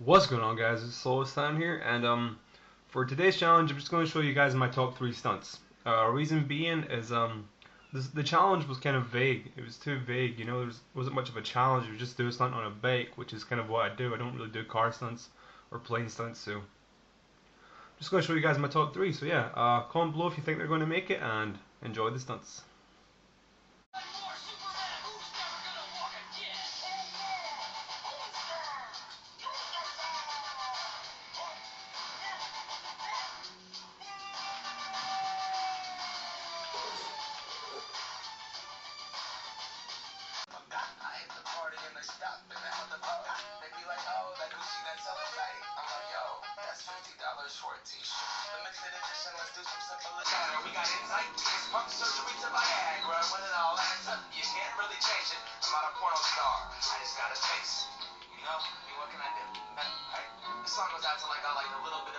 What's going on, guys? It's Hazardous Time here, and for today's challenge, I'm just going to show you guys my top 3 stunts. Reason being is the challenge was kind of vague. It was too vague, you know. There wasn't much of a challenge. You just do a stunt on a bike, which is kind of what I do. I don't really do car stunts or plane stunts, so I'm just going to show you guys my top 3. So yeah, comment below if you think they're going to make it, and enjoy the stunts. Stop and now the fuck. They be like, oh, that Gucci, that's so tight. I'm like, yo, that's $50 for a t-shirt. Limited edition, let's do some simple attire. We got insight, punk surgery to Viagra. When it all adds up, you can't really change it. I'm not a porno star, I just got a face. You know, I mean, what can I do? Right? The song goes out to like a little bit of